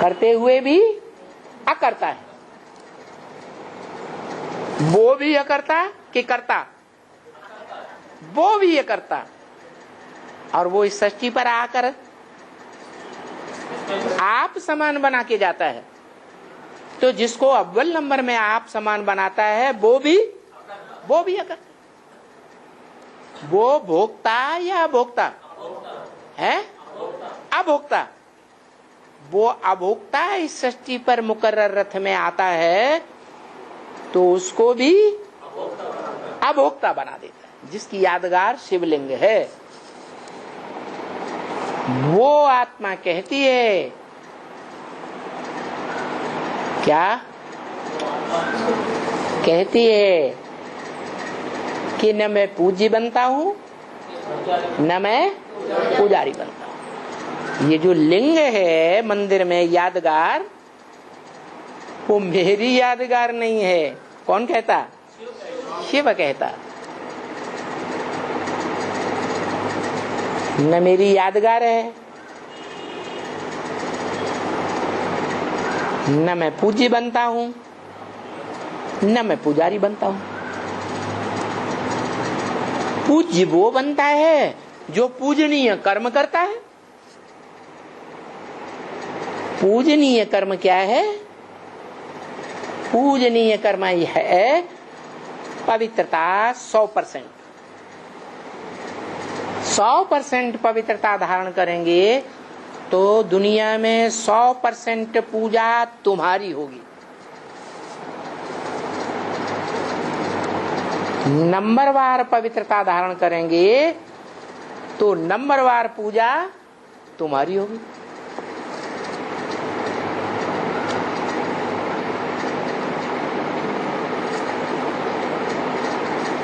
करते हुए भी अकर्ता है। वो भी अकर्ता कि कर्ता? वो भी अकर्ता। और वो इस सृष्टि पर आकर आप समान बना के जाता है। तो जिसको अव्वल नंबर में आप समान बनाता है वो भी अकर्ता। वो भोक्ता या भोक्ता है? अभोक्ता। वो अभोक्ता इस सृष्टि पर मुकर्रर रथ में आता है तो उसको भी अभोक्ता बना देता है। जिसकी यादगार शिवलिंग है वो आत्मा कहती है क्या? कहती है कि न मैं पूज्य बनता हूं न मैं पुजारी बनता हूं। ये जो लिंग है मंदिर में यादगार, वो मेरी यादगार नहीं है। कौन कहता? शिव कहता। न मेरी यादगार है न मैं पूज्य बनता हूं न मैं पुजारी बनता हूं। पूज्य वो बनता है जो पूजनीय कर्म करता है। पूजनीय कर्म क्या है? पूजनीय कर्म है पवित्रता 100%। 100% पवित्रता धारण करेंगे तो दुनिया में 100% पूजा तुम्हारी होगी। नंबरवार पवित्रता धारण करेंगे तो नंबरवार पूजा तुम्हारी होगी।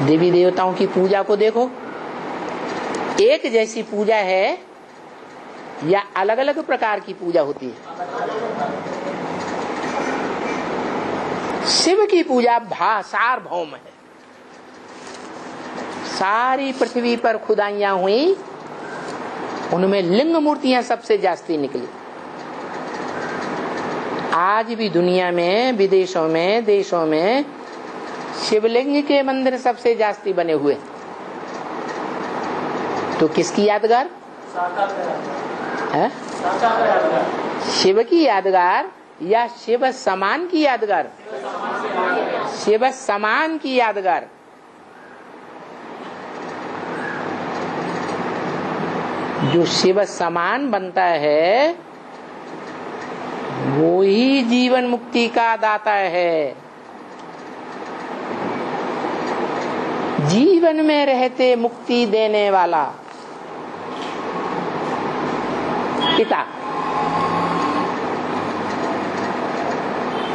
देवी देवताओं की पूजा को देखो, एक जैसी पूजा है या अलग अलग प्रकार की पूजा होती है? शिव की पूजा सार्वभौम है। सारी पृथ्वी पर खुदाइयां हुई, उनमें लिंग मूर्तियां सबसे जास्ती निकली। आज भी दुनिया में, विदेशों में, देशों में शिवलिंग के मंदिर सबसे जास्ती बने हुए। तो किसकी यादगार है? शिव की यादगार या शिव समान की यादगार? शिव समान की यादगार। जो शिव समान बनता है वो ही जीवन मुक्ति का दाता है। जीवन में रहते मुक्ति देने वाला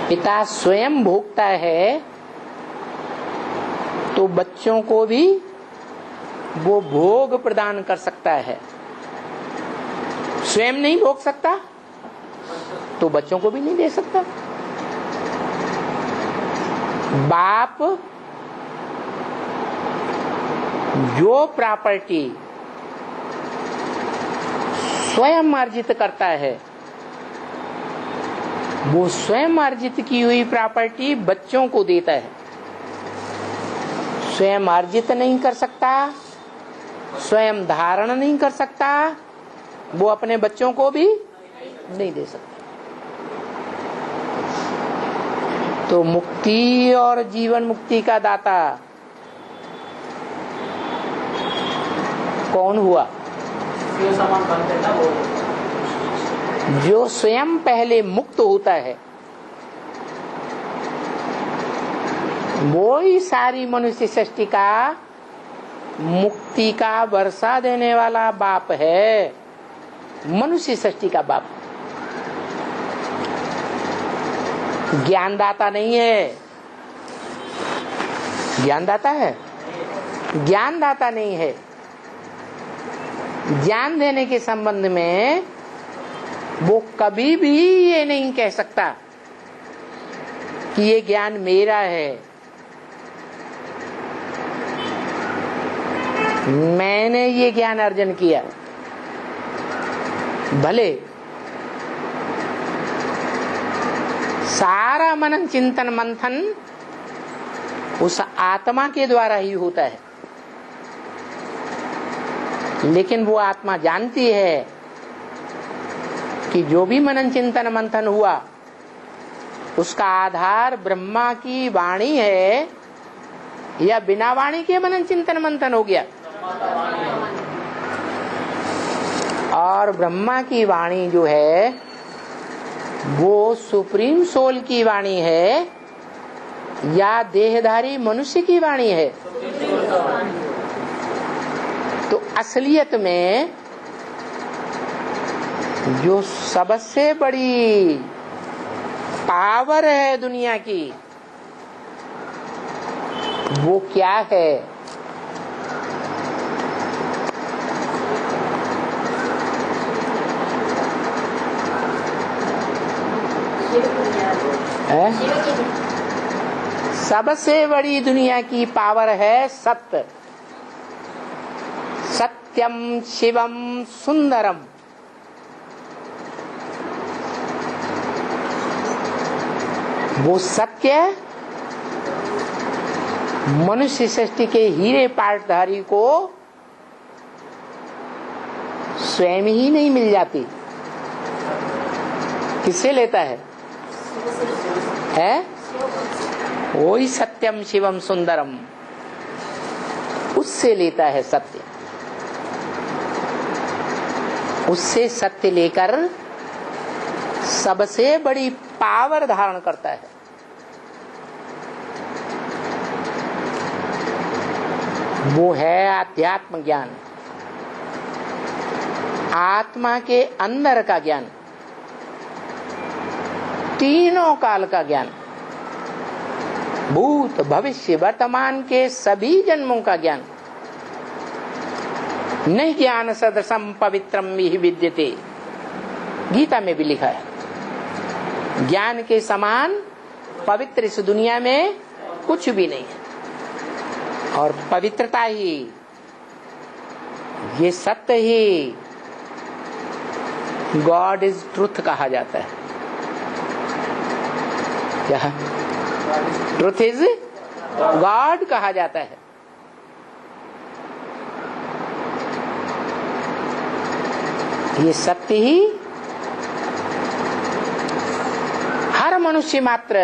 पिता स्वयं भोगता है तो बच्चों को भी वो भोग प्रदान कर सकता है। स्वयं नहीं भोग सकता तो बच्चों को भी नहीं दे सकता। बाप जो प्रॉपर्टी स्वयं अर्जित करता है वो स्वयं अर्जित की हुई प्रॉपर्टी बच्चों को देता है। स्वयं अर्जित नहीं कर सकता, स्वयं धारण नहीं कर सकता, वो अपने बच्चों को भी नहीं दे सकता। तो मुक्ति और जीवन मुक्ति का दाता कौन हुआ? जो स्वयं पहले मुक्त होता है वो ही सारी मनुष्य सृष्टि का मुक्ति का वर्षा देने वाला बाप है। मनुष्य सृष्टि का बाप ज्ञानदाता नहीं है। ज्ञानदाता है? ज्ञानदाता नहीं है। ज्ञान देने के संबंध में वो कभी भी ये नहीं कह सकता कि ये ज्ञान मेरा है, मैंने ये ज्ञान अर्जन किया। भले सारा मनन चिंतन मंथन उस आत्मा के द्वारा ही होता है, लेकिन वो आत्मा जानती है कि जो भी मनन चिंतन मंथन हुआ उसका आधार ब्रह्मा की वाणी है या बिना वाणी के मनन चिंतन मंथन हो गया। और ब्रह्मा की वाणी जो है वो सुप्रीम सोल की वाणी है या देहधारी मनुष्य की वाणी है। तो असलियत में जो सबसे बड़ी पावर है दुनिया की वो क्या है? सबसे बड़ी दुनिया की पावर है सत्य। सत्यम शिवम सुंदरम। वो सत्य मनुष्य सृष्टि के हीरे पाटधारी को स्वयं ही नहीं मिल जाती। किससे लेता है? वही सत्यम शिवम सुंदरम, उससे लेता है सत्य। उससे सत्य लेकर सबसे बड़ी पावर धारण करता है। वो है आध्यात्म ज्ञान, आत्मा के अंदर का ज्ञान, तीनों काल का ज्ञान, भूत भविष्य वर्तमान के सभी जन्मों का ज्ञान। नहीं ज्ञान सदृशम पवित्रम विहि विद्यते, गीता में भी लिखा है। ज्ञान के समान पवित्र इस दुनिया में कुछ भी नहीं है। और पवित्रता ही, ये सत्य ही गॉड इज ट्रुथ कहा जाता है। क्या ट्रुथ इज गॉड कहा जाता है। ये सत्य ही हर मनुष्य मात्र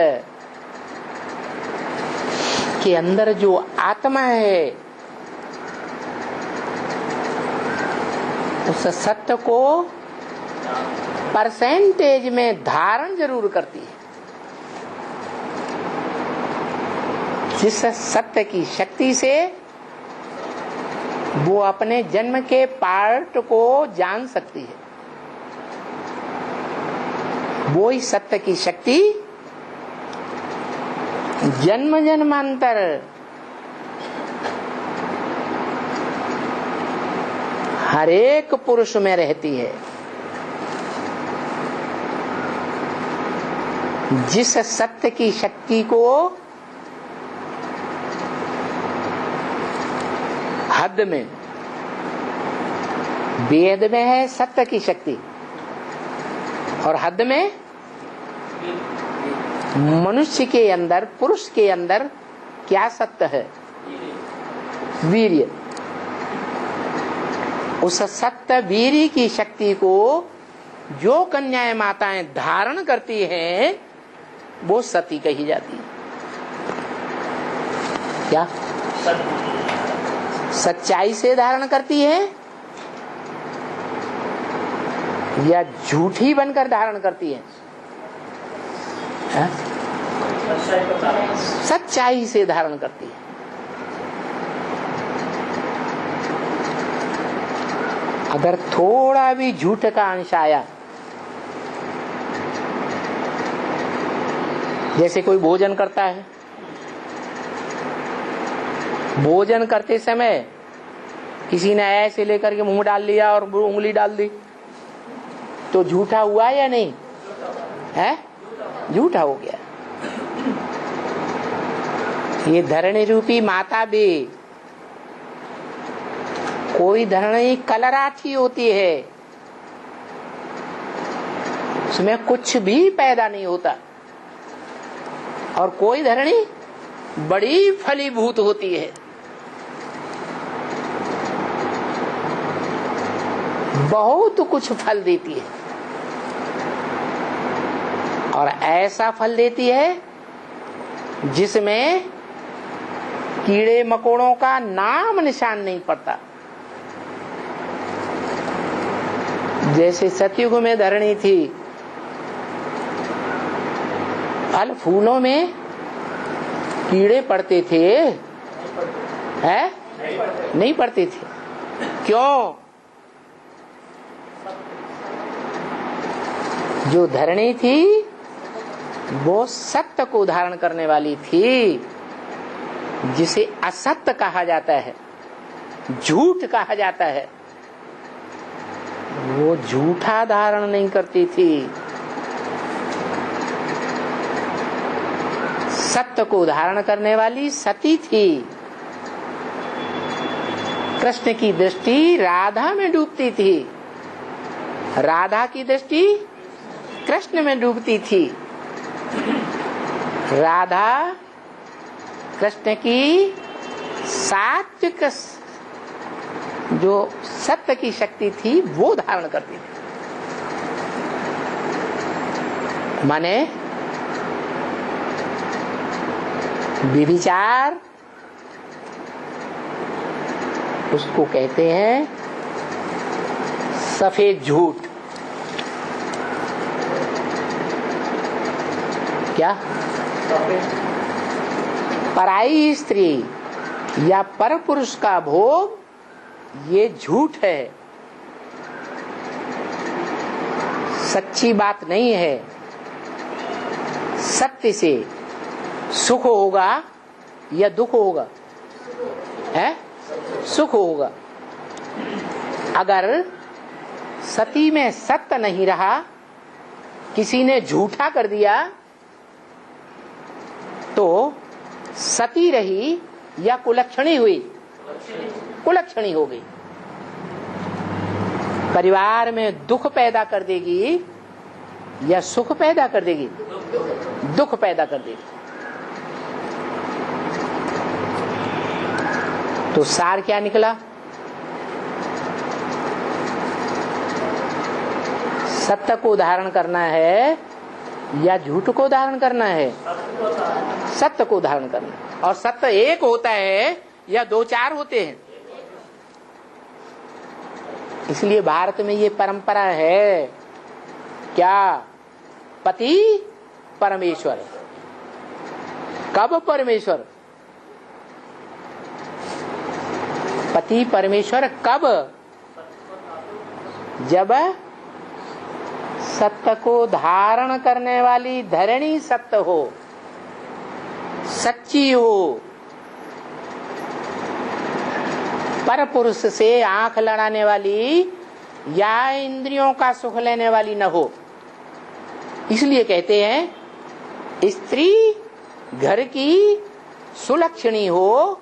के अंदर जो आत्मा है उस सत्य को परसेंटेज में धारण जरूर करती है। जिस सत्य की शक्ति से वो अपने जन्म के पार्ट को जान सकती है। वो ही सत्य की शक्ति जन्म जन्मांतर हर एक पुरुष में रहती है। जिस सत्य की शक्ति को हद में, वेद में है सत्य की शक्ति, और हद में मनुष्य के अंदर, पुरुष के अंदर क्या सत्य है? वीर्य। उस सत्य वीर्य की शक्ति को जो कन्याएं माताएं धारण करती हैं वो सती कही जाती है। क्या सच्चाई से धारण करती है या झूठी बनकर धारण करती है? सच्चाई से धारण करती है। अगर थोड़ा भी झूठ का अंश आया, जैसे कोई भोजन करता है, भोजन करते समय किसी ने ऐसे लेकर के मुंह डाल लिया और उंगली डाल दी, तो झूठा हुआ या नहीं है? झूठा हो गया। ये धरणी रूपी माता भी कोई धरणी कलराठी होती है, उसमें कुछ भी पैदा नहीं होता। और कोई धरणी बड़ी फलीभूत होती है, बहुत कुछ फल देती है, और ऐसा फल देती है जिसमें कीड़े मकोड़ों का नाम निशान नहीं पड़ता। जैसे सतयुग में धरणी थी, फल फूलों में कीड़े पड़ते थे, है? नहीं पड़ते थे। क्यों? जो धरणी थी वो सत्य को धारण करने वाली थी, जिसे असत्य कहा जाता है, झूठ कहा जाता है। वो झूठा धारण नहीं करती थी, सत्य को धारण करने वाली सती थी। कृष्ण की दृष्टि राधा में डूबती थी, राधा की दृष्टि कृष्ण में डूबती थी। राधा कृष्ण की सात्विक जो सत्य की शक्ति थी वो धारण करती थी। माने व्यभिचार उसको कहते हैं सफेद झूठ। क्या? पराई स्त्री या पर पुरुष का भोग ये झूठ है, सच्ची बात नहीं है। सत्य से सुख होगा या दुख होगा? है? सुख होगा। अगर सती में सत्य नहीं रहा, किसी ने झूठा कर दिया, तो सती रही या कुलक्षणी हुई? कुलक्षणी हो गई। परिवार में दुख पैदा कर देगी या सुख पैदा कर देगी? दुख पैदा कर देगी। तो सार क्या निकला? सत्य को धारण करना है या झूठ को धारण करना है? सत्य को धारण करना। और सत्य एक होता है या दो चार होते हैं? इसलिए भारत में ये परंपरा है, क्या? पति परमेश्वर। कब परमेश्वर? पति परमेश्वर कब? जब सत्य को धारण करने वाली धरणी सत्य हो, सच्ची हो, पर पुरुष से आंख लड़ाने वाली या इंद्रियों का सुख लेने वाली न हो। इसलिए कहते हैं स्त्री घर की सुलक्षणी हो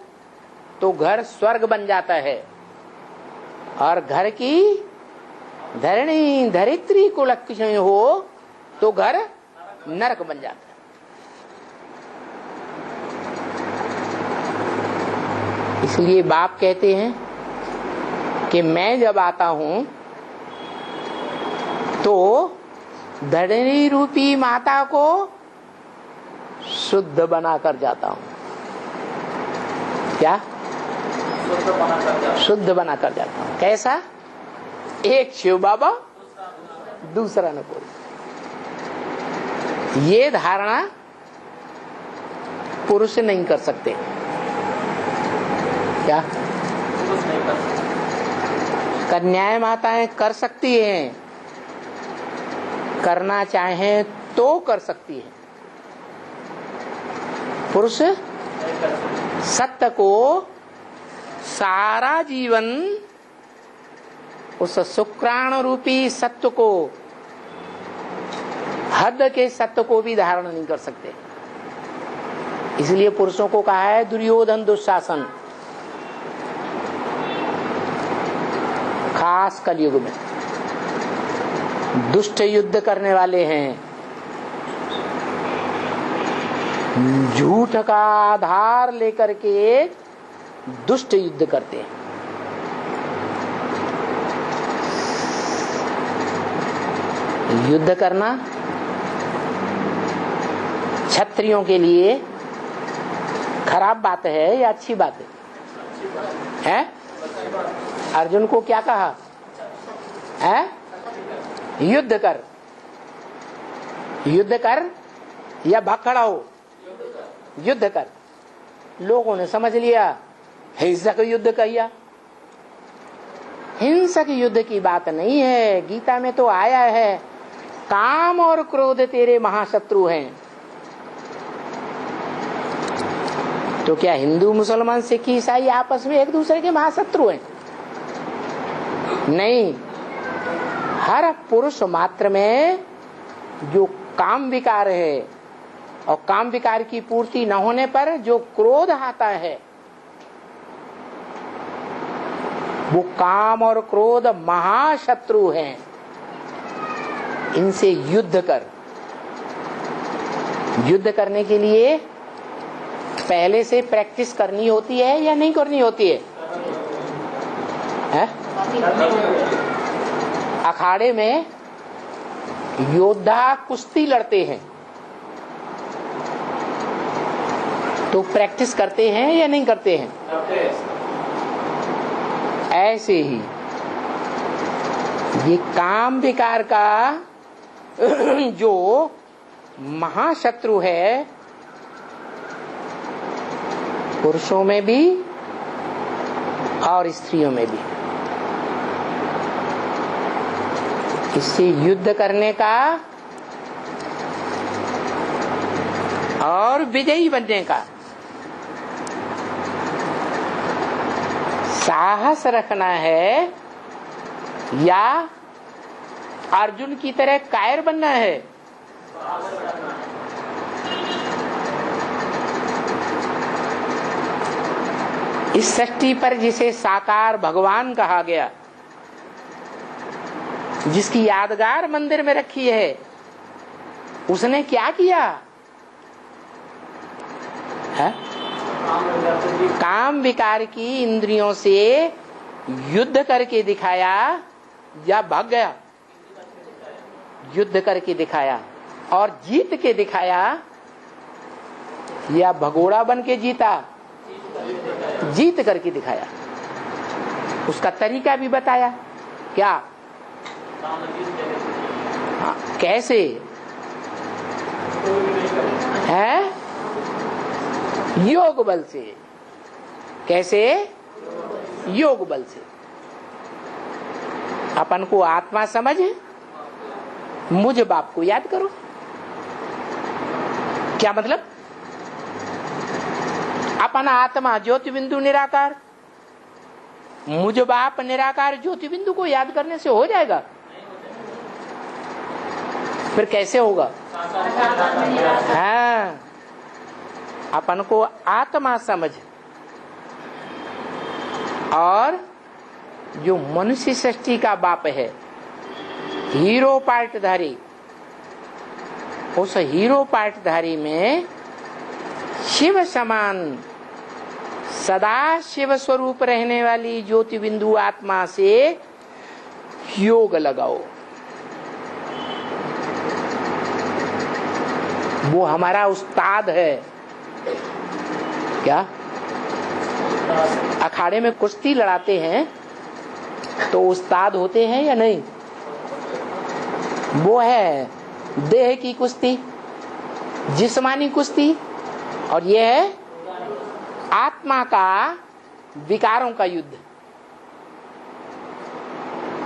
तो घर स्वर्ग बन जाता है, और घर की धरणी धरित्री को लक्षणी हो तो घर नरक बन जाता है। इसलिए बाप कहते हैं कि मैं जब आता हूं तो धरणी रूपी माता को शुद्ध बनाकर जाता हूं। क्या? शुद्ध बनाकर जाता हूं। कैसा? एक शिव बाबा, दूसरा न कोई। ये धारणा पुरुष नहीं कर सकते। क्या? कन्याएं माताएं कर सकती हैं, करना चाहें तो कर सकती है। पुरुष सत्य को सारा जीवन, उस शुक्राणु रूपी सत्य को, हद के सत्य को भी धारण नहीं कर सकते। इसलिए पुरुषों को कहा है दुर्योधन दुशासन, खास कलयुग में दुष्ट युद्ध करने वाले हैं। झूठ का आधार लेकर के दुष्ट युद्ध करते हैं। युद्ध करना क्षत्रियों के लिए खराब बात है या अच्छी बात है? अर्जुन को क्या कहा है? युद्ध कर, युद्ध कर या भखड़ा हो, युद्ध कर। लोगों ने समझ लिया हिंसक युद्ध किया। हिंसक युद्ध की बात नहीं है। गीता में तो आया है काम और क्रोध तेरे महाशत्रु हैं। तो क्या हिंदू मुसलमान सिख ईसाई आपस में एक दूसरे के महाशत्रु हैं? नहीं। हर पुरुष मात्र में जो काम विकार है और काम विकार की पूर्ति न होने पर जो क्रोध आता है, वो काम और क्रोध महाशत्रु हैं। इनसे युद्ध कर। युद्ध करने के लिए पहले से प्रैक्टिस करनी होती है या नहीं करनी होती है? अखाड़े में योद्धा कुश्ती लड़ते हैं तो प्रैक्टिस करते हैं या नहीं करते हैं? ऐसे ही ये काम विकार का जो महाशत्रु है, पुरुषों में भी और स्त्रियों में भी, इससे युद्ध करने का और विजयी बनने का साहस रखना है या अर्जुन की तरह कायर बनना है? इस सृष्टि पर जिसे साकार भगवान कहा गया, जिसकी यादगार मंदिर में रखी है, उसने क्या किया है? काम विकार की इंद्रियों से युद्ध करके दिखाया या भाग गया? युद्ध करके दिखाया और जीत के दिखाया या भगोड़ा बन के जीता? जीत करके दिखाया। उसका तरीका भी बताया। क्या? हाँ, कैसे है? योग बल से। कैसे? योग बल से। अपन को आत्मा समझ, मुझ बाप को याद करो। क्या मतलब? अपन आत्मा ज्योति बिंदु निराकार, मुझ बाप निराकार ज्योति बिंदु को याद करने से हो जाएगा? फिर कैसे होगा? हाँ, अपन को आत्मा समझ और जो मनुष्य सृष्टि का बाप है, हीरो पार्टधारी, उस हीरो पार्टधारी में शिव समान सदा शिव स्वरूप रहने वाली ज्योति बिंदु आत्मा से योग लगाओ। वो हमारा उस्ताद है। क्या? अखाड़े में कुश्ती लड़ाते हैं तो उस्ताद होते हैं या नहीं? वो है देह की कुश्ती, जिस्मानी कुश्ती, और ये है आत्मा का विकारों का युद्ध।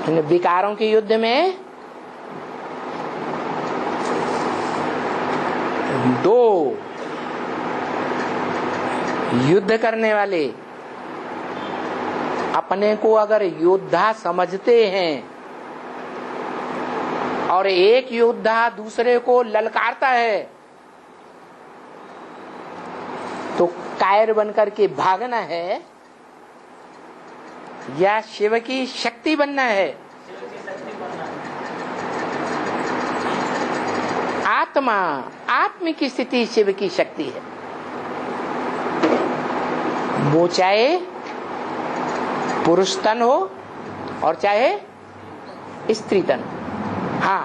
इन विकारों के युद्ध में दो युद्ध करने वाले अपने को अगर योद्धा समझते हैं और एक योद्धा दूसरे को ललकारता है तो कायर बनकर के भागना है या शिव की शक्ति बनना है? आत्मा, आत्म की स्थिति शिव की शक्ति है। वो चाहे पुरुष तन हो और चाहे स्त्री तन। हाँ,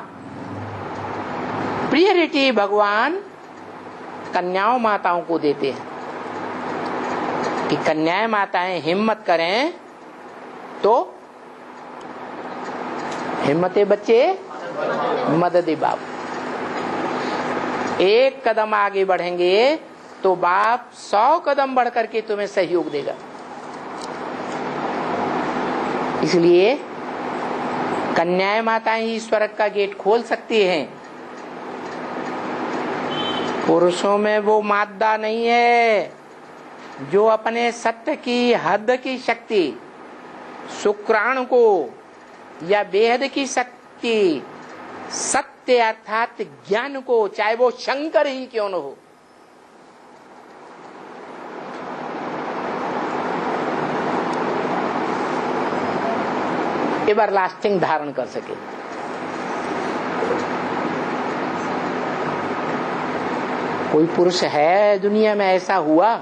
प्रियरिटी भगवान कन्याओं माताओं को देते हैं कि कन्याएं माताएं हिम्मत करें तो हिम्मते बच्चे मददे बाप। एक कदम आगे बढ़ेंगे तो बाप 100 कदम बढ़ करके तुम्हें सहयोग देगा। इसलिए कन्याएं माताएं ही स्वर्ग का गेट खोल सकती हैं। पुरुषों में वो मादा नहीं है जो अपने सत्य की हद की शक्ति, शुक्राणु को या बेहद की शक्ति, सत्य अर्थात ज्ञान को, चाहे वो शंकर ही क्यों न हो, एवरलास्टिंग धारण कर सके। कोई पुरुष है दुनिया में ऐसा हुआ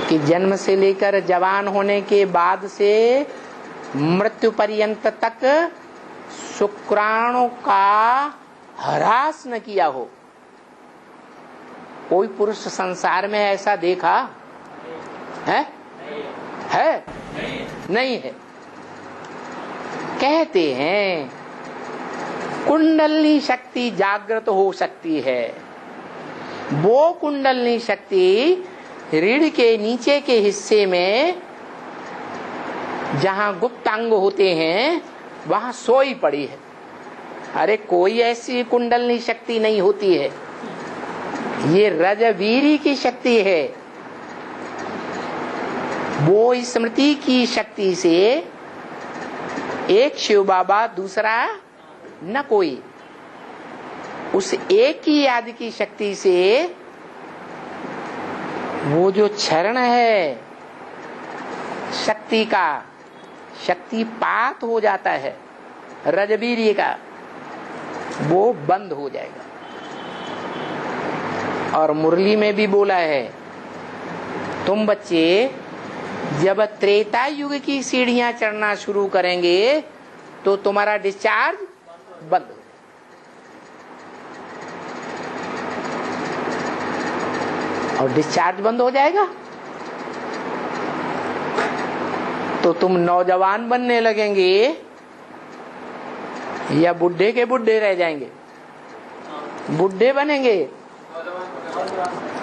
कि जन्म से लेकर जवान होने के बाद से मृत्यु पर्यंत तक शुक्राणु का ह्रास न किया हो? कोई पुरुष संसार में ऐसा देखा है? है? नहीं है। कहते हैं कुंडलनी शक्ति जागृत हो सकती है। वो कुंडलनी शक्ति रीढ़ के नीचे के हिस्से में जहां गुप्तांग होते हैं वहां सोई पड़ी है। अरे कोई ऐसी कुंडलनी शक्ति नहीं होती है, ये रजवीरी की शक्ति है। वो स्मृति की शक्ति से एक शिव बाबा, दूसरा न कोई, उस एक ही याद की शक्ति से वो जो क्षरण है शक्ति का, शक्तिपात हो जाता है रजवीर्य का, वो बंद हो जाएगा। और मुरली में भी बोला है, तुम बच्चे जब त्रेता युग की सीढ़ियां चढ़ना शुरू करेंगे तो तुम्हारा डिस्चार्ज बंद हो। और डिस्चार्ज बंद हो जाएगा तो तुम नौजवान बनने लगेंगे या बुढ़े के बुढ़े रह जाएंगे? बुढ़े बनेंगे,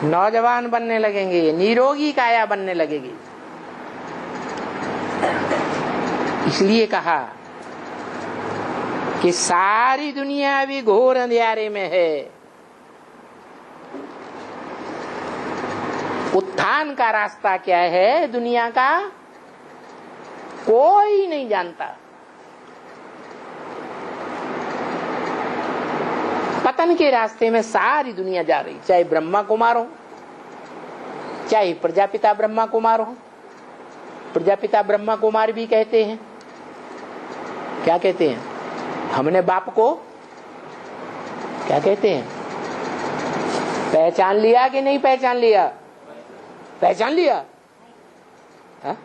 नौजवान बनने लगेंगे, निरोगी काया बनने लगेगी। इसलिए कहा कि सारी दुनिया अभी घोर अंधियारे में है। उत्थान का रास्ता क्या है दुनिया का कोई नहीं जानता। पतन के रास्ते में सारी दुनिया जा रही, चाहे ब्रह्मा कुमार हो, चाहे प्रजापिता ब्रह्मा कुमार हो। प्रजापिता ब्रह्मा कुमार भी कहते हैं, क्या कहते हैं? हमने बाप को क्या कहते हैं? पहचान लिया कि नहीं पहचान लिया? पहचान लिया? हा?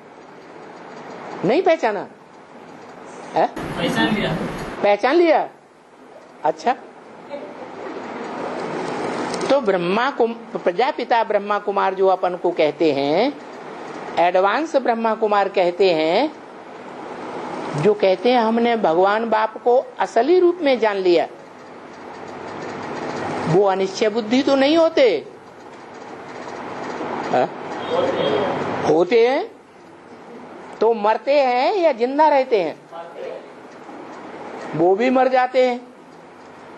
नहीं पहचाना है? पहचान लिया। पहचान लिया? अच्छा, तो प्रजापिता ब्रह्मा कुमार जो अपन को कहते हैं, एडवांस ब्रह्मा कुमार कहते हैं, जो कहते हैं हमने भगवान बाप को असली रूप में जान लिया। वो अनिश्चय बुद्धि तो नहीं होते? हा? होते हैं तो मरते हैं या जिंदा रहते हैं? वो भी मर जाते हैं।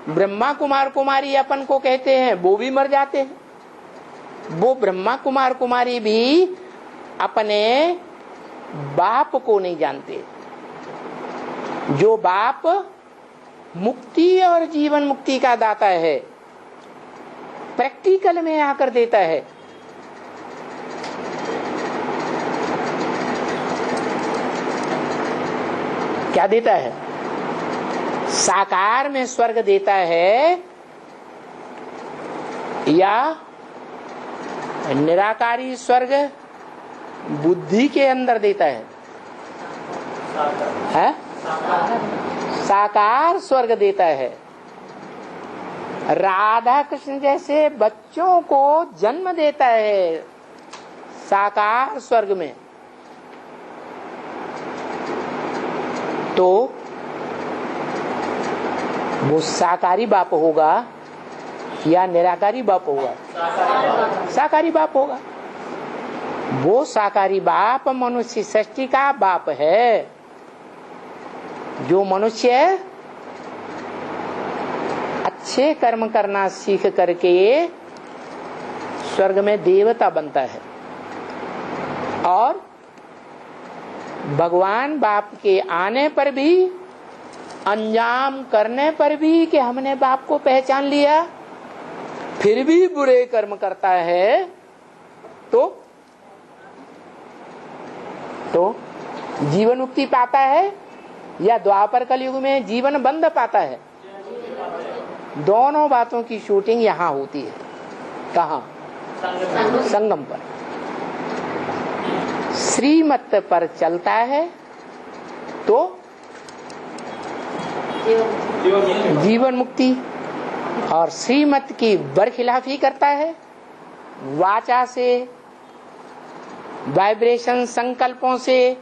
ब्रह्मा कुमार कुमारी अपन को कहते हैं, वो भी मर जाते हैं। वो ब्रह्मा कुमार कुमारी भी अपने बाप को नहीं जानते। जो बाप मुक्ति और जीवन मुक्ति का दाता है, प्रैक्टिकल में आकर देता है। क्या देता है? साकार में स्वर्ग देता है या निराकारी स्वर्ग बुद्धि के अंदर देता है? साकार स्वर्ग देता है। राधा कृष्ण जैसे बच्चों को जन्म देता है साकार स्वर्ग में। तो वो साकारी बाप होगा या निराकारी बाप होगा? साकारी बाप होगा। वो साकारी बाप मनुष्य सृष्टि का बाप है। जो मनुष्य अच्छे कर्म करना सीख करके स्वर्ग में देवता बनता है और भगवान बाप के आने पर भी, अंजाम करने पर भी कि हमने बाप को पहचान लिया, फिर भी बुरे कर्म करता है तो जीवन मुक्ति पाता है या द्वापर कलयुग में जीवन बंध पाता है? दोनों बातों की शूटिंग यहाँ होती है। कहाँ? संगम पर। श्रीमत पर चलता है तो जीवन मुक्ति, और श्रीमत की बरखिलाफी करता है वाचा से, वाइब्रेशन संकल्पों से,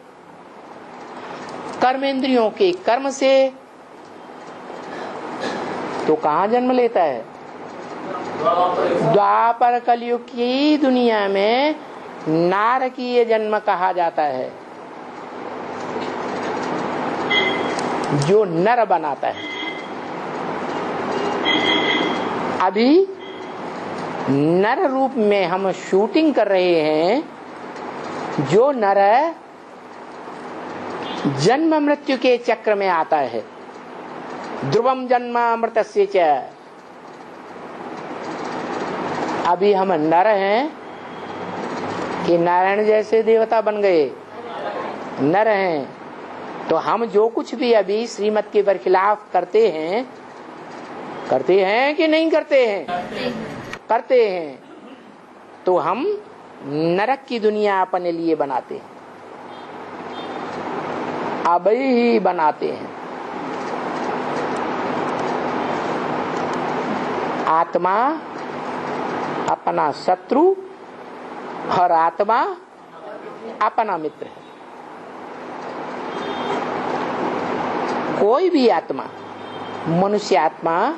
कर्मेंद्रियों के कर्म से, तो कहाँ जन्म लेता है? द्वापर कलयुग की दुनिया में नारकीय जन्म कहा जाता है, जो नर बनाता है। अभी नर रूप में हम शूटिंग कर रहे हैं। जो नर जन्म मृत्यु के चक्र में आता है, ध्रुवम जन्म अमृतस्य च, अभी हम नर हैं कि नारायण जैसे देवता बन गए? नर हैं। तो हम जो कुछ भी अभी श्रीमत के बरखिलाफ करते हैं कि नहीं करते हैं? करते हैं। तो हम नरक की दुनिया अपने लिए बनाते हैं, अब ही बनाते हैं। आत्मा अपना शत्रु और आत्मा अपना मित्र है। कोई भी आत्मा, मनुष्य आत्मा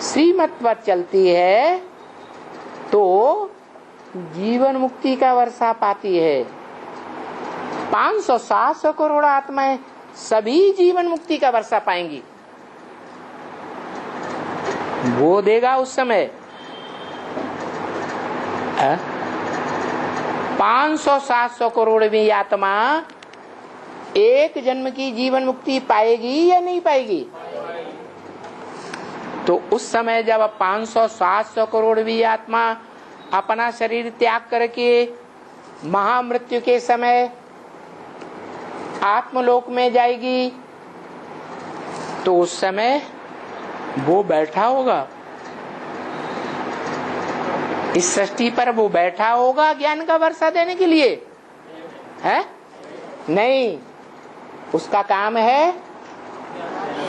श्रीमत पर चलती है तो जीवन मुक्ति का वर्षा पाती है। 500-700 करोड़ आत्माएं सभी जीवन मुक्ति का वर्षा पाएंगी। वो देगा उस समय 500-700 करोड़ भी आत्मा एक जन्म की जीवन मुक्ति पाएगी या नहीं पाएगी? तो उस समय जब 500-700 करोड़ भी आत्मा अपना शरीर त्याग करके महामृत्यु के समय आत्मलोक में जाएगी, तो उस समय वो बैठा होगा इस सृष्टि पर, वो बैठा होगा ज्ञान का वर्षा देने के लिए, है? नहीं, उसका काम है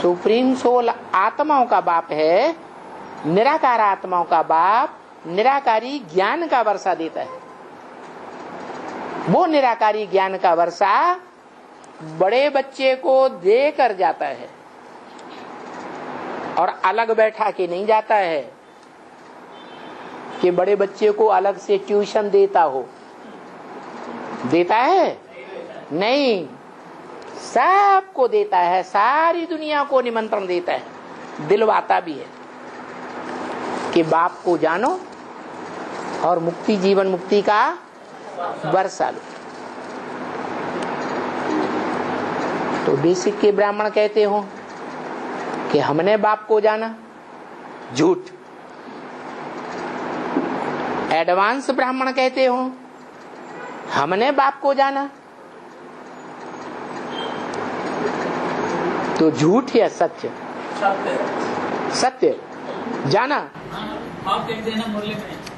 सुप्रीम सोल आत्माओं का बाप है, निराकार आत्माओं का बाप निराकारी ज्ञान का वर्षा देता है। वो निराकारी ज्ञान का वर्षा बड़े बच्चे को देकर जाता है और अलग बैठा के नहीं जाता है कि बड़े बच्चे को अलग से ट्यूशन देता हो। देता है? नहीं, सबको देता है, सारी दुनिया को निमंत्रण देता है, दिलवाता भी है कि बाप को जानो और मुक्ति, जीवन मुक्ति का वर्षा लो। तो बेसिक के ब्राह्मण कहते हो कि हमने बाप को जाना, झूठ। एडवांस ब्राह्मण कहते हो हमने बाप को जाना, तो झूठ या सच? सत्य जाना।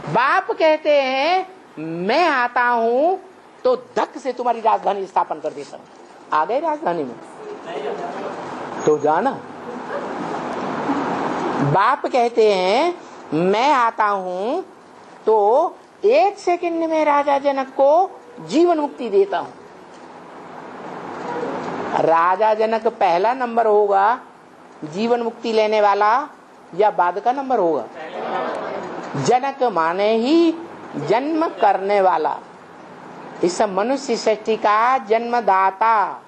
बाप कहते हैं मैं आता हूं तो धक से तुम्हारी राजधानी स्थापन कर देता हूं। आ गए राजधानी में तो जाना। बाप कहते हैं मैं आता हूं तो 1 सेकंड में राजा जनक को जीवन मुक्ति देता हूं। राजा जनक पहला नंबर होगा जीवन मुक्ति लेने वाला या बाद का नंबर होगा? जनक माने ही जन्म करने वाला। इस मनुष्य सृष्टि का जन्मदाता,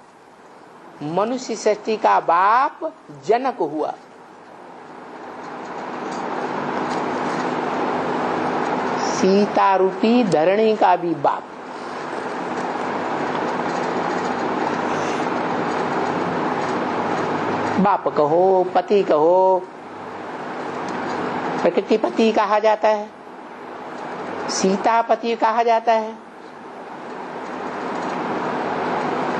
मनुष्य सृष्टि का बाप जनक हुआ। सीता रूपी धरणी का भी बाप। बाप कहो पति कहो, प्रकृति पति कहा जाता है, सीता पति कहा जाता है,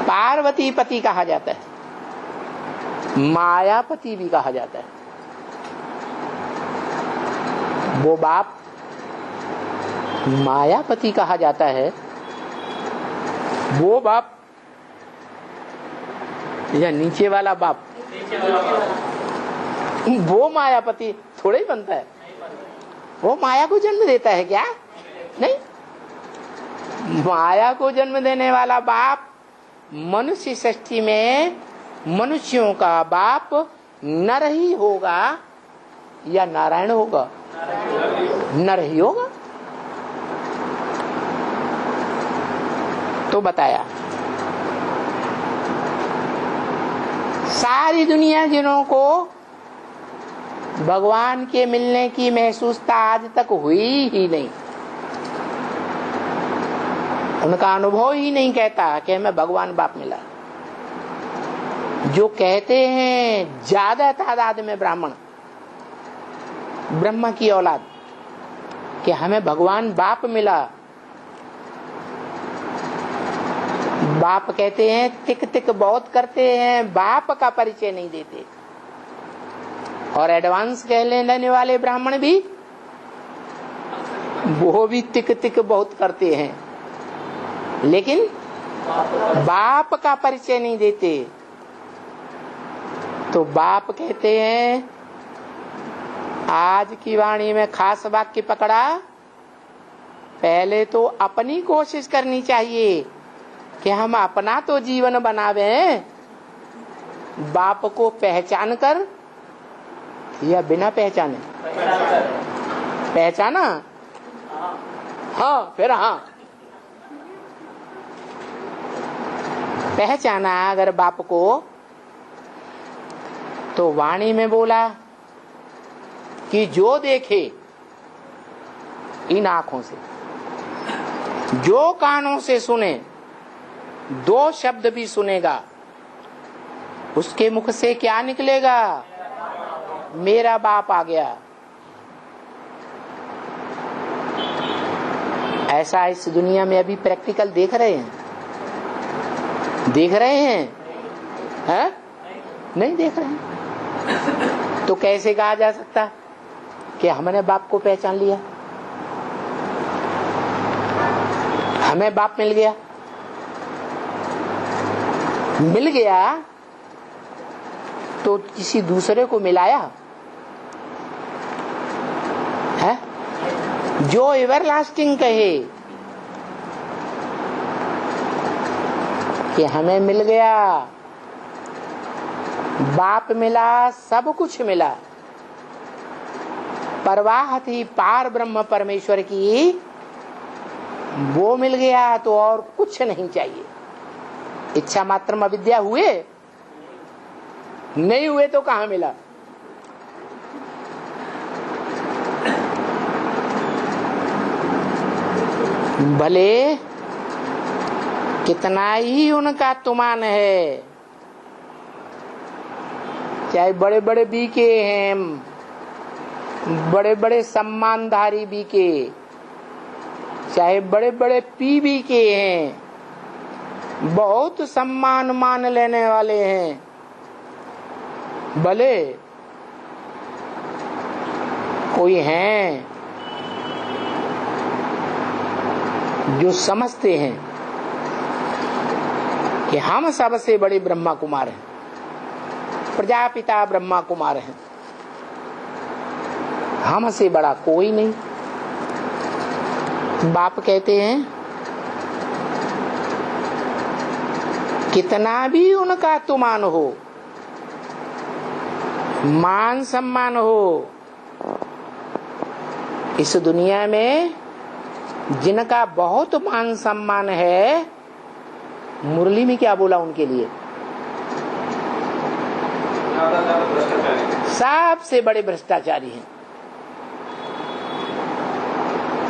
पार्वती पति कहा जाता है, मायापति भी कहा जाता है। वो बाप मायापति कहा जाता है, वो बाप या नीचे वाला बाप, वो मायापति थोड़ा ही बनता है। वो माया को जन्म देता है क्या? नहीं, माया को जन्म देने वाला बाप मनुष्य सृष्टि में मनुष्यों का बाप नर ही होगा या नारायण होगा? नर ही होगा। तो बताया सारी दुनिया जिन्हों को भगवान के मिलने की महसूसता आज तक हुई ही नहीं, उनका अनुभव ही नहीं कहता कि हमें भगवान बाप मिला। जो कहते हैं ज्यादा तादाद में ब्राह्मण, ब्रह्मा की औलाद, कि हमें भगवान बाप मिला, बाप कहते हैं तिक तिक बहुत करते हैं, बाप का परिचय नहीं देते। और एडवांस कह लेने वाले ब्राह्मण भी, वो भी तिक तिक बहुत करते हैं, लेकिन बाप का परिचय नहीं देते। तो बाप कहते हैं, आज की वाणी में खास वाक्य पकड़ा, पहले तो अपनी कोशिश करनी चाहिए कि हम अपना तो जीवन बनावे, बाप को पहचान कर या बिना पहचाने? पहचाना, हाँ फिर हाँ पहचाना अगर बाप को, तो वाणी में बोला कि जो देखे इन आंखों से, जो कानों से सुने, 2 शब्द भी सुनेगा, उसके मुख से क्या निकलेगा? मेरा बाप आ गया। ऐसा इस दुनिया में अभी प्रैक्टिकल देख रहे हैं? देख रहे हैं? है? नहीं देख रहे हैं। तो कैसे कहा जा सकता कि हमने बाप को पहचान लिया, हमें बाप मिल गया? मिल गया तो किसी दूसरे को मिलाया है? जो एवरलास्टिंग कहे कि हमें मिल गया, बाप मिला, सब कुछ मिला, परवाह थी पार ब्रह्म परमेश्वर की, वो मिल गया तो और कुछ नहीं चाहिए। इच्छा मात्र अविद्या हुए नहीं हुए तो कहां मिला? भले कितना ही उनका तुमान है, चाहे बड़े बड़े बीके हैं, बड़े बड़े सम्मानधारी बीके, चाहे बड़े बड़े पी बीके हैं, बहुत सम्मान मान लेने वाले हैं, भले कोई हैं जो समझते हैं कि हम सबसे बड़े ब्रह्मा कुमार हैं, प्रजापिता ब्रह्मा कुमार हैं, हमसे बड़ा कोई नहीं। बाप कहते हैं कितना भी उनका तुमान हो, मान सम्मान हो, इस दुनिया में जिनका बहुत मान सम्मान है, मुरली में क्या बोला उनके लिए, सबसे बड़े भ्रष्टाचारी हैं।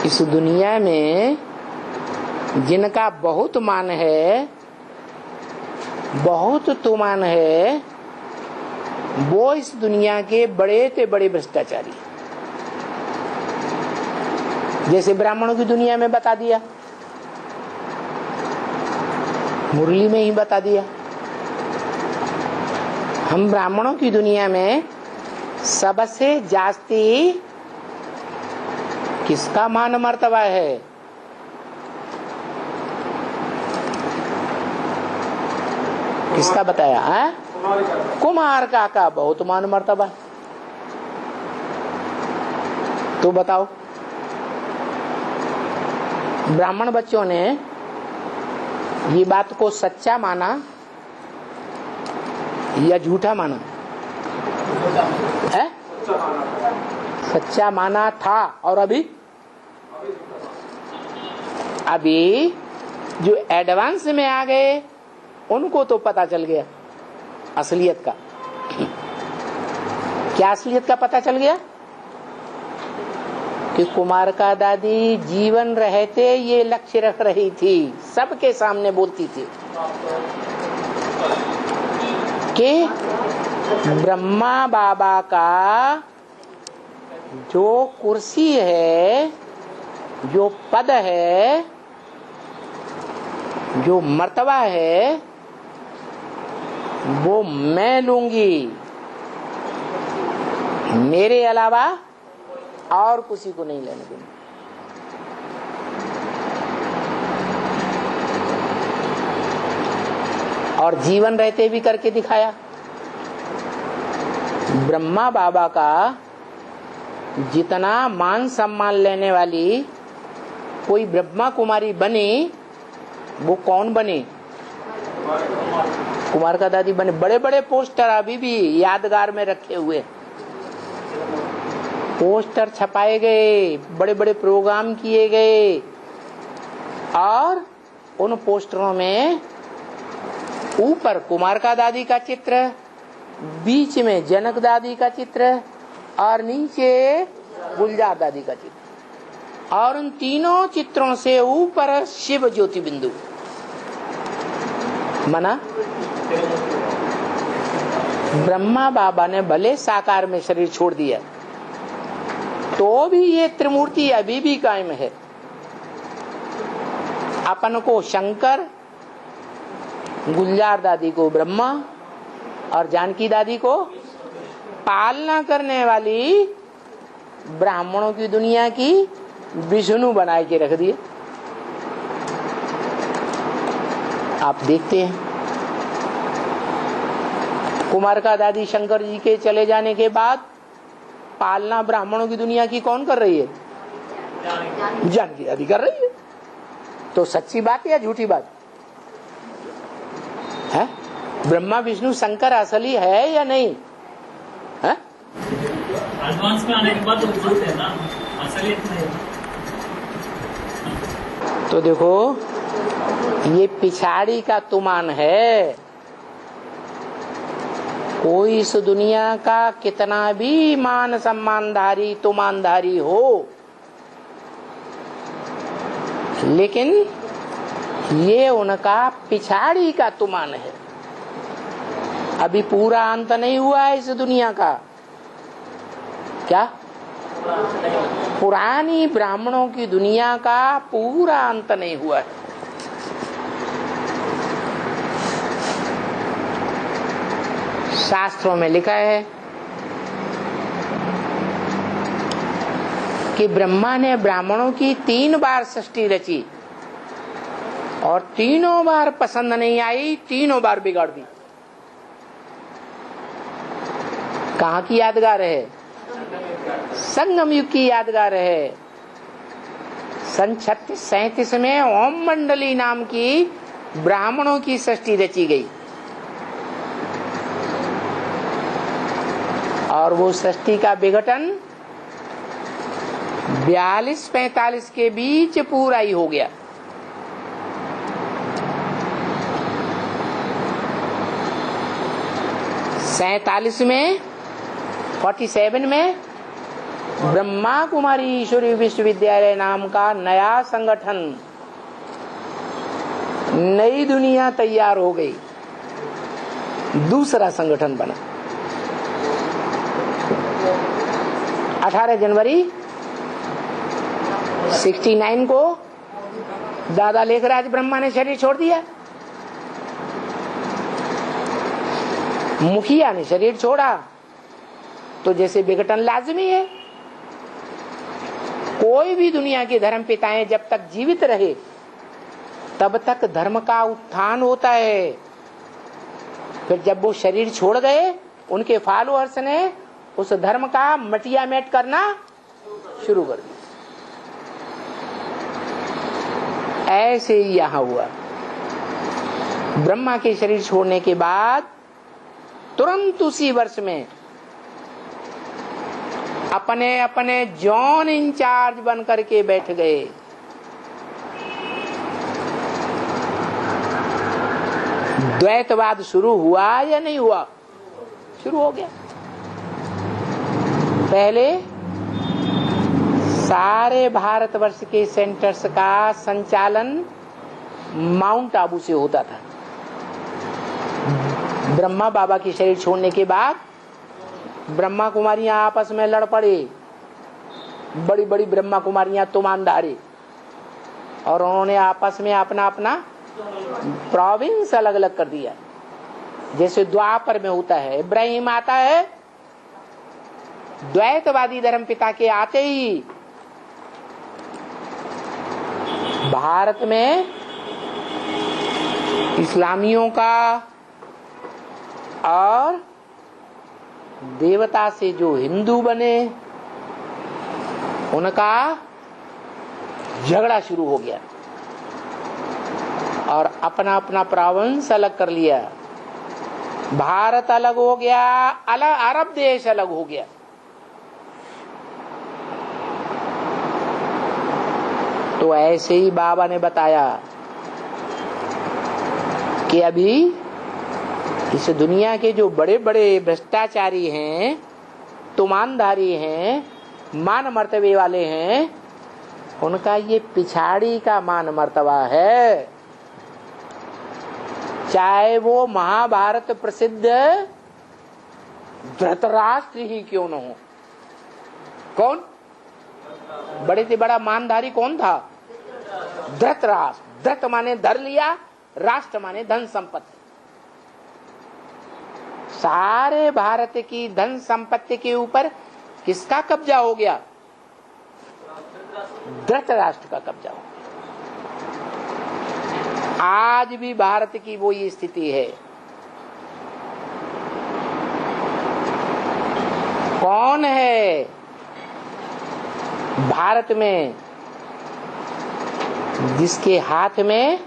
इस दुनिया में जिनका बहुत मान है, बहुत तुमान है, वो इस दुनिया के बड़े से बड़े भ्रष्टाचारी। जैसे ब्राह्मणों की दुनिया में बता दिया, मुरली में ही बता दिया। हम ब्राह्मणों की दुनिया में सबसे जास्ती किसका मान मर्तबा है? किसका बताया है? कुमार का बहुत मान मर्तबा। तो बताओ, ब्राह्मण बच्चों ने ये बात को सच्चा माना या झूठा माना है? सच्चा माना था। और अभी जो एडवांस में आ गए उनको तो पता चल गया असलियत का। क्या असलियत का पता चल गया? कि कुमार का दादी जीवन रहते ये लक्ष्य रख रही थी, सबके सामने बोलती थी कि ब्रह्मा बाबा का जो कुर्सी है, जो पद है, जो मर्तबा है, वो मैं लूंगी, मेरे अलावा और किसी को नहीं लेने दूंगी। और जीवन रहते भी करके दिखाया। ब्रह्मा बाबा का जितना मान सम्मान लेने वाली कोई ब्रह्मा कुमारी बनी, वो कौन बनी? कुमार का दादी बने। बड़े बड़े पोस्टर अभी भी यादगार में रखे हुए, पोस्टर छपाए गए, बड़े बड़े प्रोग्राम किए गए, और उन पोस्टरों में ऊपर कुमार का दादी का चित्र, बीच में जनक दादी का चित्र और नीचे गुलजार दादी का चित्र, और उन तीनों चित्रों से ऊपर शिव ज्योति बिंदु। मना ब्रह्मा बाबा ने भले साकार में शरीर छोड़ दिया, तो भी ये त्रिमूर्ति अभी भी कायम है। अपन को शंकर, गुलजार दादी को ब्रह्मा और जानकी दादी को पालना करने वाली ब्राह्मणों की दुनिया की विष्णु बना के रख दिए। आप देखते हैं कुमार का दादी शंकर जी के चले जाने के बाद पालना ब्राह्मणों की दुनिया की कौन कर रही है? जानकी दादी कर रही है। तो सच्ची बात या झूठी बात है? ब्रह्मा विष्णु शंकर असली है या नहीं है? एडवांस में आने के बाद तो झूठ है ना, असलियत नहीं। तो देखो, ये पिछाड़ी का तुमान है। कोई इस दुनिया का कितना भी मान सम्मानधारी तुमानधारी हो, लेकिन ये उनका पिछाड़ी का तुमान है। अभी पूरा अंत नहीं हुआ है इस दुनिया का। क्या? पुरानी ब्राह्मणों की दुनिया का पूरा अंत नहीं हुआ है। शास्त्रों में लिखा है कि ब्रह्मा ने ब्राह्मणों की 3 बार सृष्टि रची और तीनों बार पसंद नहीं आई, तीनों बार बिगाड़ दी। कहाँ की यादगार है? संगम युग की यादगार है। सन 3637 में ओम मंडली नाम की ब्राह्मणों की सृष्टि रची गई और वो सृष्टि का विघटन 42-45 के बीच पूरा ही हो गया। सैतालीस में 47 में ब्रह्मा कुमारी ईश्वरीय विश्वविद्यालय नाम का नया संगठन, नई दुनिया तैयार हो गई, दूसरा संगठन बना। 18 जनवरी 69 को दादा लेखराज ब्रह्मा ने शरीर छोड़ दिया। मुखिया ने शरीर छोड़ा तो जैसे विघटन लाजमी है। कोई भी दुनिया के धर्म पिताएं जब तक जीवित रहे तब तक धर्म का उत्थान होता है। फिर जब वो शरीर छोड़ गए, उनके फॉलोअर्स ने उस धर्म का मटिया मेट करना शुरू कर दिया। ऐसे ही यहां हुआ। ब्रह्मा के शरीर छोड़ने के बाद तुरंत उसी वर्ष में अपने अपने जॉन इंचार्ज बन करके बैठ गए। द्वैतवाद शुरू हुआ या नहीं हुआ? शुरू हो गया। पहले सारे भारतवर्ष के सेंटर्स का संचालन माउंट आबू से होता था। ब्रह्मा बाबा की शरीर छोड़ने के बाद ब्रह्मा कुमारियां आपस में लड़ पड़े। बड़ी बड़ी ब्रह्मा कुमारियां तुमानदारी, और उन्होंने आपस में अपना अपना प्रोविंस अलग अलग कर दिया। जैसे द्वापर में होता है, इब्राहिम आता है, द्वैतवादी धर्म पिता के आते ही भारत में इस्लामियों का और देवता से जो हिंदू बने उनका झगड़ा शुरू हो गया और अपना अपना प्रोविंस अलग कर लिया। भारत अलग हो गया, अलग अरब देश अलग हो गया। तो ऐसे ही बाबा ने बताया कि अभी इस दुनिया के जो बड़े बड़े भ्रष्टाचारी हैं, तुमानधारी हैं, मान मर्तबे वाले हैं, उनका ये पिछाड़ी का मान मर्तबा है। चाहे वो महाभारत प्रसिद्ध धृतराष्ट्र ही क्यों न हो। कौन बड़े से बड़ा मानधारी कौन था? धृतराष्ट्र। धृत माने धर लिया, राष्ट्र माने धन संपत्ति। सारे भारत की धन संपत्ति के ऊपर किसका कब्जा हो गया? धृतराष्ट्र का कब्जा हो गया। आज भी भारत की वो ये स्थिति है। कौन है भारत में जिसके हाथ में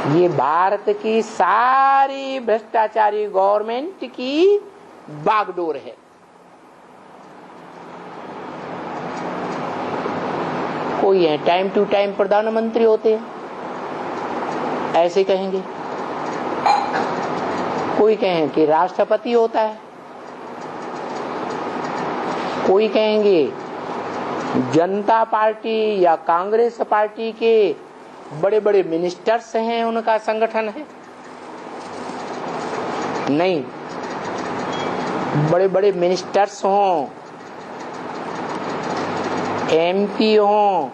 ये भारत की सारी भ्रष्टाचारी गवर्नमेंट की बागडोर है? कोई है टाइम टू टाइम प्रधानमंत्री होते हैं, ऐसे कहेंगे। कोई कहें कि राष्ट्रपति होता है, कोई कहेंगे जनता पार्टी या कांग्रेस पार्टी के बड़े बड़े मिनिस्टर्स हैं, उनका संगठन है। नहीं, बड़े बड़े मिनिस्टर्स हों, एमपी हों,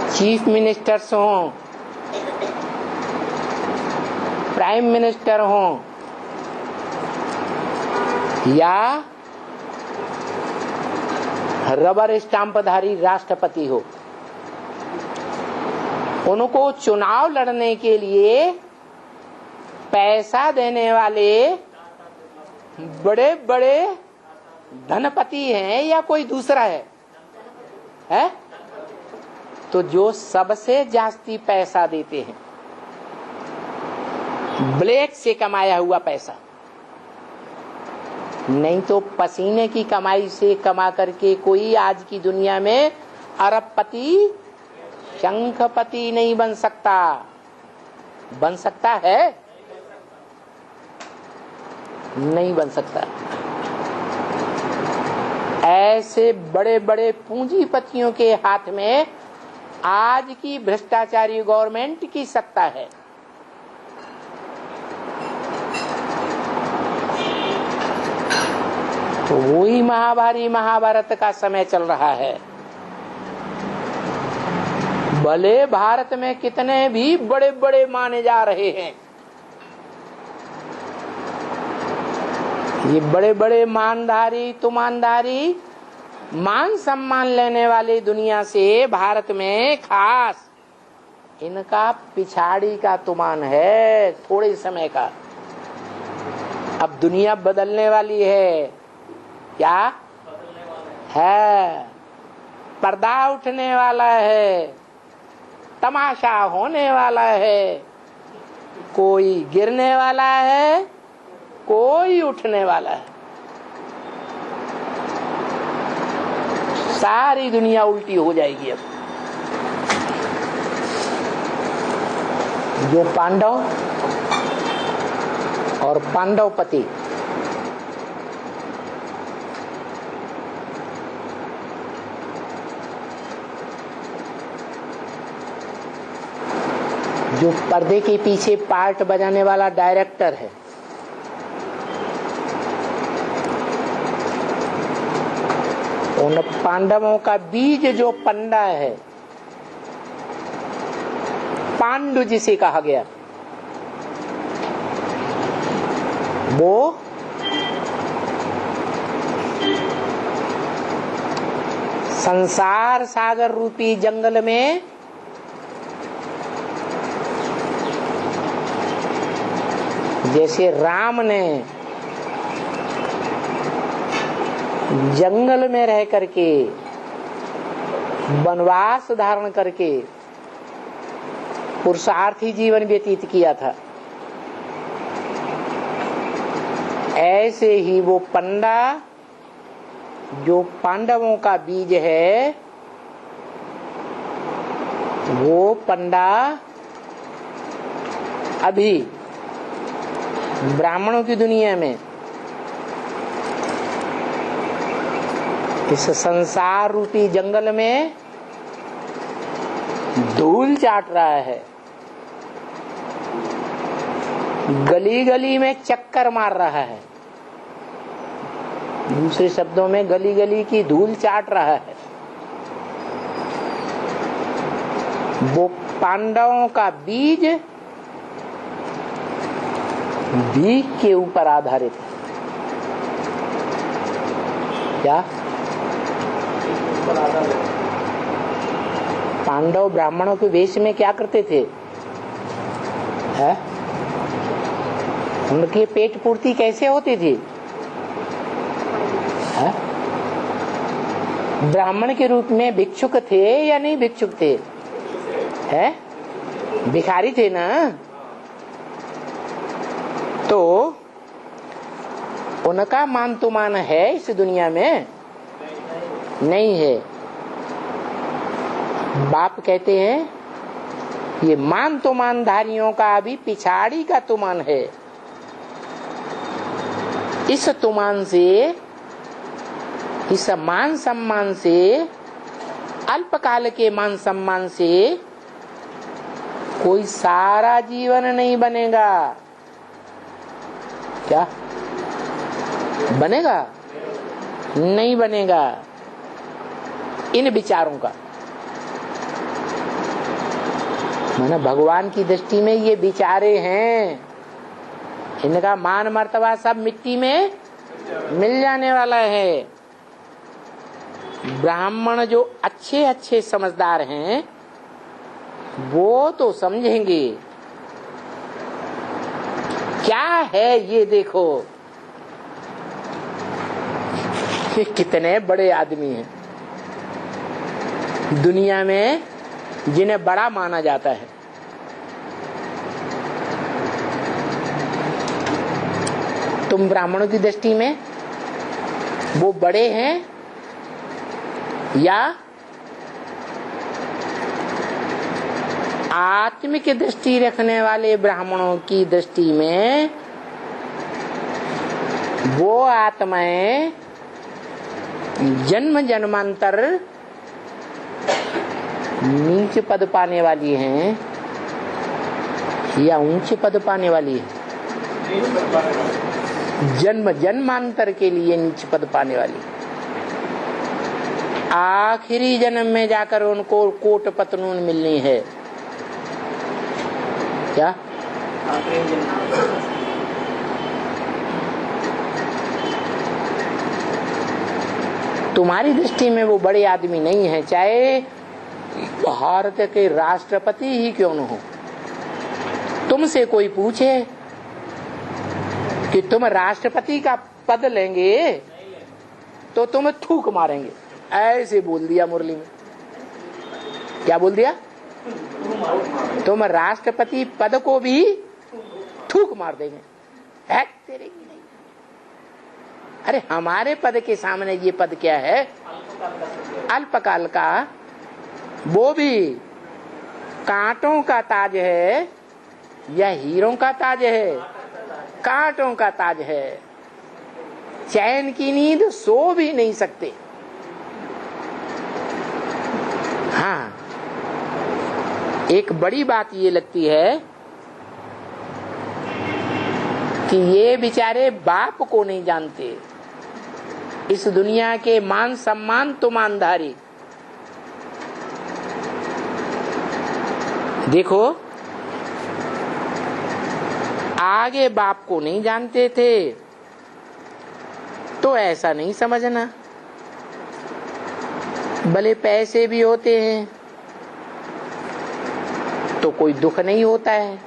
चीफ मिनिस्टर्स हों, प्राइम मिनिस्टर हों, या रबर स्टाम्पधारी राष्ट्रपति हो, उनको चुनाव लड़ने के लिए पैसा देने वाले बड़े बड़े धनपति हैं या कोई दूसरा है? तो जो सबसे जास्ती पैसा देते हैं, ब्लैक से कमाया हुआ पैसा, नहीं तो पसीने की कमाई से कमा करके कोई आज की दुनिया में अरबपति, शंखपति नहीं बन सकता। बन सकता है? नहीं बन सकता। ऐसे बड़े बड़े पूंजीपतियों के हाथ में आज की भ्रष्टाचारी गवर्नमेंट की सत्ता है। तो वही महाभारी महाभारत का समय चल रहा है। भले भारत में कितने भी बड़े बड़े माने जा रहे हैं, ये बड़े बड़े मानधारी तुमानधारी मान सम्मान लेने वाले दुनिया से भारत में खास इनका पिछाड़ी का तुमान है, थोड़े समय का। अब दुनिया बदलने वाली है। क्या है? पर्दा उठने वाला है, तमाशा होने वाला है, कोई गिरने वाला है, कोई उठने वाला है। सारी दुनिया उल्टी हो जाएगी। अब जो पांडव और पांडवपति जो पर्दे के पीछे पार्ट बजाने वाला डायरेक्टर है, उन पांडवों का बीज जो पंडा है, पांडु जिसे कहा गया, वो संसार सागर रूपी जंगल में जैसे राम ने जंगल में रह करके वनवास धारण करके पुरुषार्थी जीवन व्यतीत किया था, ऐसे ही वो पंडा जो पांडवों का बीज है, वो पंडा अभी ब्राह्मणों की दुनिया में इस संसार रूपी जंगल में धूल चाट रहा है, गली गली में चक्कर मार रहा है। दूसरे शब्दों में गली गली की धूल चाट रहा है। वो पांडवों का बीज भीख के ऊपर आधारित है। क्या? पांडव ब्राह्मणों के वेश में क्या करते थे? है? उनकी पेट पूर्ति कैसे होती थी? है? ब्राह्मण के रूप में भिक्षुक थे या नहीं भिक्षुक थे? है? भिखारी थे ना। तो उनका मान तुमान है इस दुनिया में? नहीं है। बाप कहते हैं ये मान तुमानधारियों का भी पिछाड़ी का तुमान है। इस तुमान से, इस मान सम्मान से, अल्पकाल के मान सम्मान से कोई सारा जीवन नहीं बनेगा। क्या बनेगा? नहीं बनेगा। इन विचारों का माना भगवान की दृष्टि में ये विचारे हैं, इनका मान मर्तबा सब मिट्टी में मिल जाने वाला है। ब्राह्मण जो अच्छे अच्छे समझदार हैं वो तो समझेंगे क्या है ये देखो, ये कितने बड़े आदमी हैं दुनिया में जिन्हें बड़ा माना जाता है। तुम ब्राह्मणों की दृष्टि में वो बड़े हैं या आत्मिक दृष्टि रखने वाले ब्राह्मणों की दृष्टि में वो आत्माएं जन्म जन्मांतर नीचे पद पाने वाली हैं या ऊंचे पद पाने वाली है? जन्म जन्मांतर के लिए नीचे पद पाने वाली, आखिरी जन्म में जाकर उनको कोट पतनून मिलनी है। क्या तुम्हारी दृष्टि में वो बड़े आदमी नहीं है, चाहे भारत के राष्ट्रपति ही क्यों न हो। तुमसे कोई पूछे कि तुम राष्ट्रपति का पद लेंगे तो तुम थूक मारेंगे, ऐसे बोल दिया मुरली में। क्या बोल दिया? तुम राष्ट्रपति पद को भी थूक मार देंगे, है तेरे की नहीं। अरे हमारे पद के सामने ये पद क्या है? अल्पकाल का, वो भी कांटों का ताज है या हीरों का ताज है? कांटों का ताज है। चैन की नींद सो भी नहीं सकते। हाँ, एक बड़ी बात ये लगती है कि ये बेचारे बाप को नहीं जानते, इस दुनिया के मान सम्मान तो मानधारी। देखो, आगे बाप को नहीं जानते थे तो ऐसा नहीं समझना, भले पैसे भी होते हैं तो कोई दुख नहीं होता है।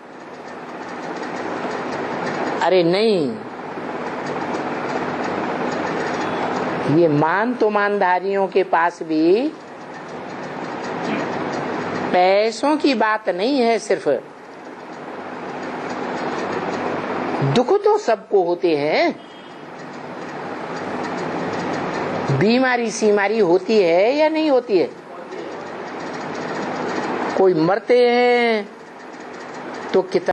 अरे नहीं, ये मान तो मानधारियों के पास भी पैसों की बात नहीं है सिर्फ, दुख तो सबको होते हैं। बीमारी सीमारी होती है या नहीं होती है? कोई मरते हैं तो कितना